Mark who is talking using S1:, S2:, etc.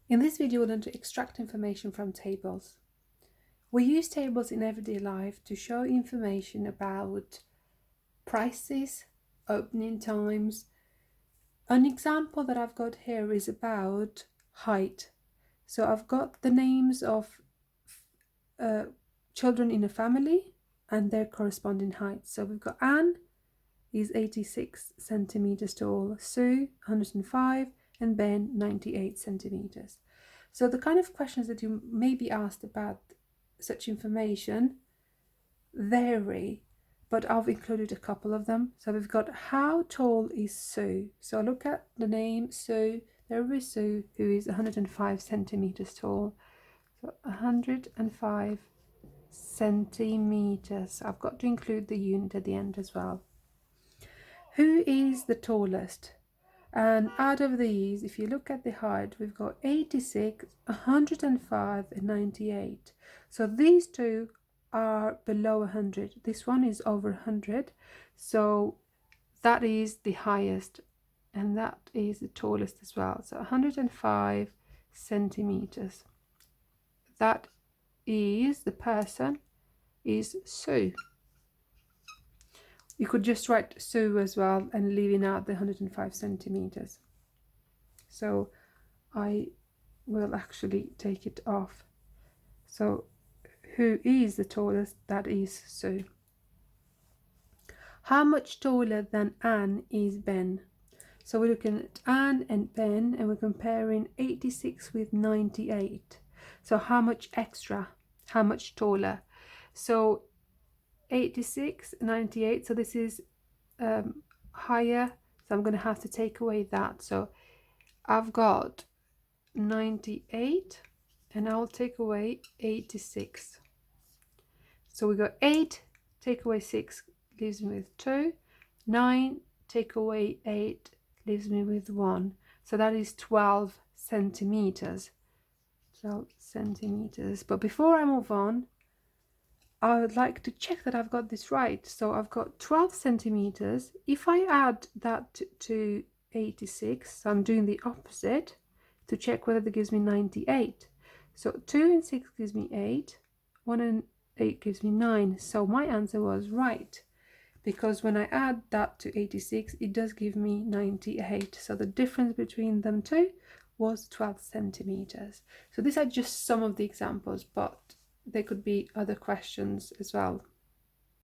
S1: In this video, we're going to extract information from tables. We use tables in everyday life to show information about prices, opening times. An example that I've got here is about height. So I've got the names of children in a family and their corresponding heights. So we've got Anne is 86 centimeters tall, Sue 105, and Ben 98 centimeters. So the kind of questions that you may be asked about such information vary, but I've included a couple of them. So we've got, how tall is Sue? So look at the name Sue. There is Sue, who is 105 centimeters tall. So 105 centimeters. I've got to include the unit at the end as well. Who is the tallest? And out of these, if you look at the height, we've got 86, 105, and 98. So these two are below 100. This one is over 100. So that is the highest, and that is the tallest as well. So 105 centimeters. That is, the person is Sue. You could just write Sue as well and leaving out the 105 centimeters. So I will actually take it off. So who is the tallest? That is Sue. How much taller than Anne is Ben? So we're looking at Anne and Ben and we're comparing 86 with 98. So how much extra? How much taller? So 86, 98, so this is higher, so I'm going to have to take away that. So I've got 98 and I'll take away 86. So we got 8, take away 6 leaves me with 2, 9 take away 8 leaves me with 1. So that is 12 centimeters. 12 centimeters. But before I move on, I would like to check that I've got this right. So I've got 12 centimeters. If I add that to 86, so I'm doing the opposite to check whether that gives me 98. So 2 and 6 gives me 8, 1 and 8 gives me 9. So my answer was right, because when I add that to 86, it does give me 98. So the difference between them two was 12 centimeters. So these are just some of the examples, but there could be other questions as well.